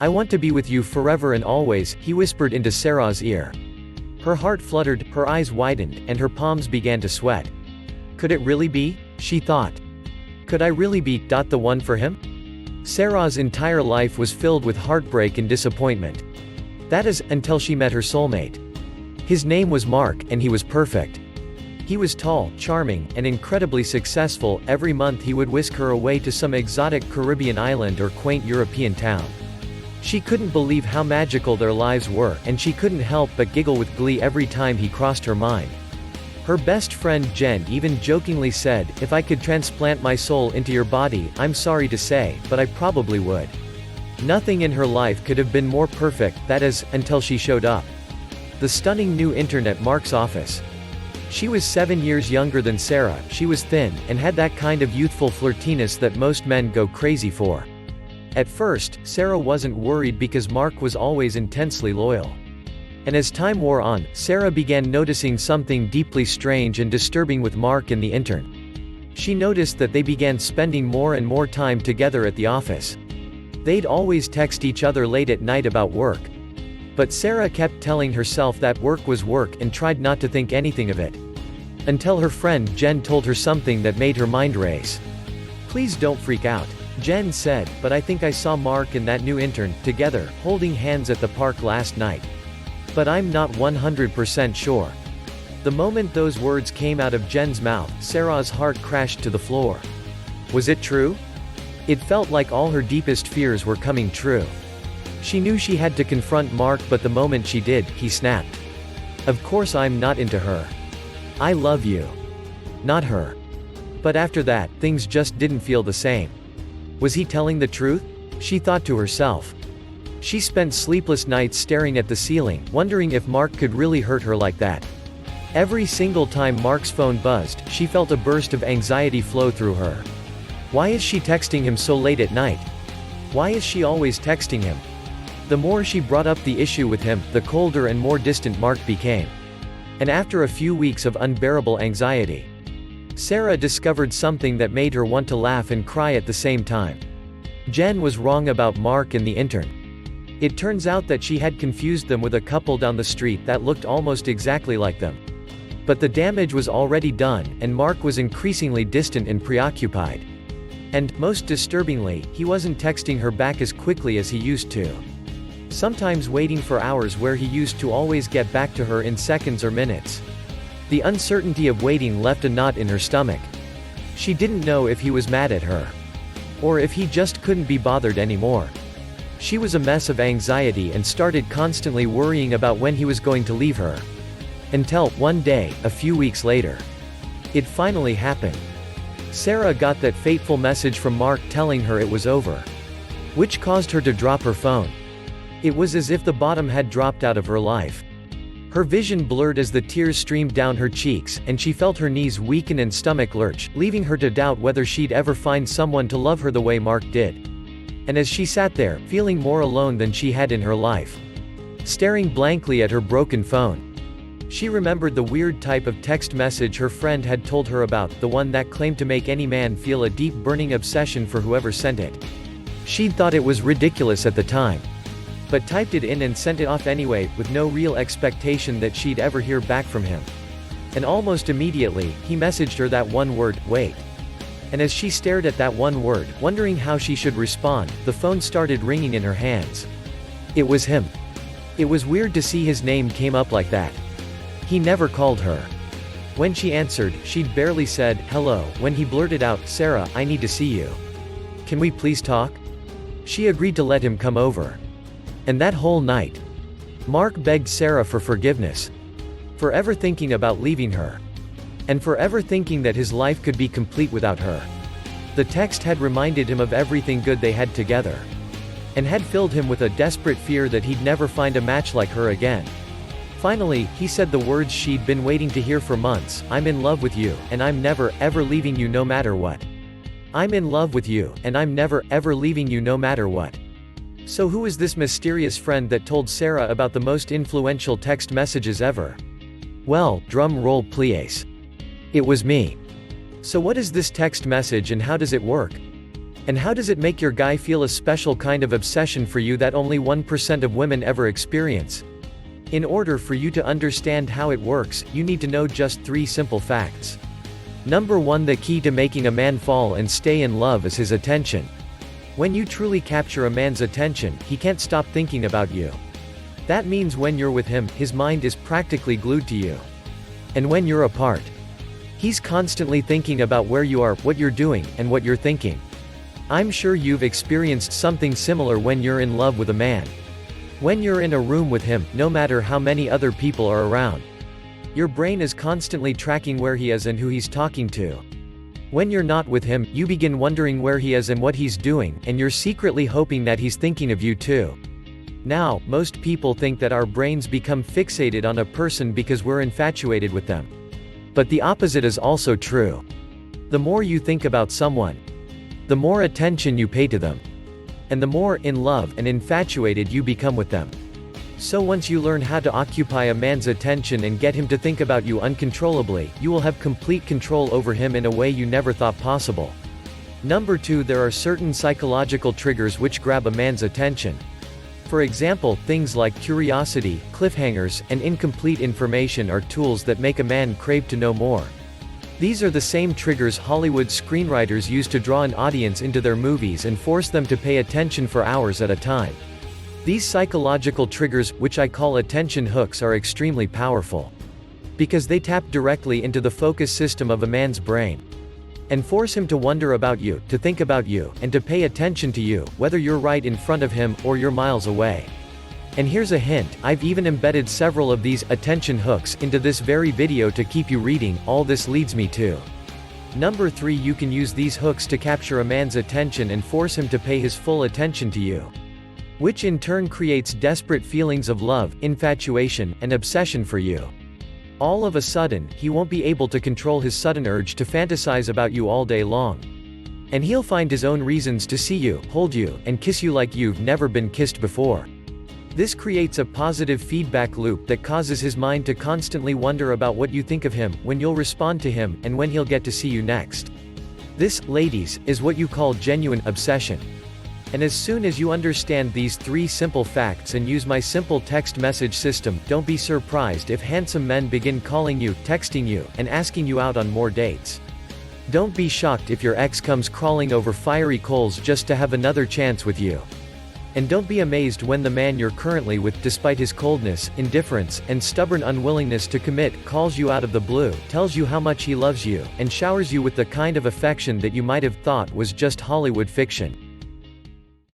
I want to be with you forever and always, he whispered into Sarah's ear. Her heart fluttered, her eyes widened, and her palms began to sweat. Could it really be? She thought. Could I really be the one for him? Sarah's entire life was filled with heartbreak and disappointment. That is, until she met her soulmate. His name was Mark, and he was perfect. He was tall, charming, and incredibly successful. Every month he would whisk her away to some exotic Caribbean island or quaint European town. She couldn't believe how magical their lives were, and she couldn't help but giggle with glee every time he crossed her mind. Her best friend Jen even jokingly said, "If I could transplant my soul into your body, I'm sorry to say, but I probably would." Nothing in her life could have been more perfect, that is, until she showed up. The stunning new intern at Mark's office. She was 7 years younger than Sarah, she was thin, and had that kind of youthful flirtiness that most men go crazy for. At first, Sarah wasn't worried because Mark was always intensely loyal. And as time wore on, Sarah began noticing something deeply strange and disturbing with Mark and the intern. She noticed that they began spending more and more time together at the office. They'd always text each other late at night about work. But Sarah kept telling herself that work was work and tried not to think anything of it. Until her friend Jen told her something that made her mind race. "Please don't freak out," Jen said, "but I think I saw Mark and that new intern, together, holding hands at the park last night. But I'm not 100% sure." The moment those words came out of Jen's mouth, Sarah's heart crashed to the floor. Was it true? It felt like all her deepest fears were coming true. She knew she had to confront Mark, but the moment she did, he snapped. "Of course I'm not into her. I love you. Not her." But after that, things just didn't feel the same. Was he telling the truth? She thought to herself. She spent sleepless nights staring at the ceiling, wondering if Mark could really hurt her like that. Every single time Mark's phone buzzed, she felt a burst of anxiety flow through her. Why is she texting him so late at night? Why is she always texting him? The more she brought up the issue with him, the colder and more distant Mark became. And after a few weeks of unbearable anxiety, Sarah discovered something that made her want to laugh and cry at the same time. Jen was wrong about Mark and the intern. It turns out that she had confused them with a couple down the street that looked almost exactly like them. But the damage was already done, and Mark was increasingly distant and preoccupied. And, most disturbingly, he wasn't texting her back as quickly as he used to. Sometimes waiting for hours where he used to always get back to her in seconds or minutes. The uncertainty of waiting left a knot in her stomach. She didn't know if he was mad at her. Or if he just couldn't be bothered anymore. She was a mess of anxiety and started constantly worrying about when he was going to leave her. Until, one day, a few weeks later. It finally happened. Sarah got that fateful message from Mark telling her it was over. Which caused her to drop her phone. It was as if the bottom had dropped out of her life. Her vision blurred as the tears streamed down her cheeks, and she felt her knees weaken and stomach lurch, leaving her to doubt whether she'd ever find someone to love her the way Mark did. And as she sat there, feeling more alone than she had in her life, staring blankly at her broken phone, she remembered the weird type of text message her friend had told her about, the one that claimed to make any man feel a deep burning obsession for whoever sent it. She'd thought it was ridiculous at the time, but typed it in and sent it off anyway, with no real expectation that she'd ever hear back from him. And almost immediately, he messaged her that one word, "Wait." And as she stared at that one word, wondering how she should respond, the phone started ringing in her hands. It was him. It was weird to see his name came up like that. He never called her. When she answered, she'd barely said, "Hello," when he blurted out, "Sarah, I need to see you. Can we please talk?" She agreed to let him come over. And that whole night, Mark begged Sarah for forgiveness. Forever thinking about leaving her. And forever thinking that his life could be complete without her. The text had reminded him of everything good they had together. And had filled him with a desperate fear that he'd never find a match like her again. Finally, he said the words she'd been waiting to hear for months, "I'm in love with you, and I'm never, ever leaving you no matter what. I'm in love with you, and I'm never, ever leaving you no matter what." So who is this mysterious friend that told Sarah about the most influential text messages ever? Well, drum roll please. It was me. So what is this text message and how does it work? And how does it make your guy feel a special kind of obsession for you that only 1% of women ever experience? In order for you to understand how it works, you need to know just 3 simple facts. Number 1, the key to making a man fall and stay in love is his attention. When you truly capture a man's attention, he can't stop thinking about you. That means when you're with him, his mind is practically glued to you. And when you're apart, he's constantly thinking about where you are, what you're doing, and what you're thinking. I'm sure you've experienced something similar when you're in love with a man. When you're in a room with him, no matter how many other people are around, your brain is constantly tracking where he is and who he's talking to. When you're not with him, you begin wondering where he is and what he's doing, and you're secretly hoping that he's thinking of you too. Now, most people think that our brains become fixated on a person because we're infatuated with them. But the opposite is also true. The more you think about someone, the more attention you pay to them. And the more in love and infatuated you become with them. So once you learn how to occupy a man's attention and get him to think about you uncontrollably, you will have complete control over him in a way you never thought possible. Number 2, there are certain psychological triggers which grab a man's attention. For example, things like curiosity, cliffhangers, and incomplete information are tools that make a man crave to know more. These are the same triggers Hollywood screenwriters use to draw an audience into their movies and force them to pay attention for hours at a time. These psychological triggers, which I call attention hooks, are extremely powerful. Because they tap directly into the focus system of a man's brain. And force him to wonder about you, to think about you, and to pay attention to you, whether you're right in front of him or you're miles away. And here's a hint, I've even embedded several of these attention hooks into this very video to keep you reading. All this leads me to number 3, you can use these hooks to capture a man's attention and force him to pay his full attention to you. Which in turn creates desperate feelings of love, infatuation, and obsession for you. All of a sudden, he won't be able to control his sudden urge to fantasize about you all day long. And he'll find his own reasons to see you, hold you, and kiss you like you've never been kissed before. This creates a positive feedback loop that causes his mind to constantly wonder about what you think of him, when you'll respond to him, and when he'll get to see you next. This, ladies, is what you call genuine obsession. And as soon as you understand these 3 simple facts and use my simple text message system, don't be surprised if handsome men begin calling you, texting you, and asking you out on more dates. Don't be shocked if your ex comes crawling over fiery coals just to have another chance with you. And don't be amazed when the man you're currently with, despite his coldness, indifference, and stubborn unwillingness to commit, calls you out of the blue, tells you how much he loves you, and showers you with the kind of affection that you might have thought was just Hollywood fiction.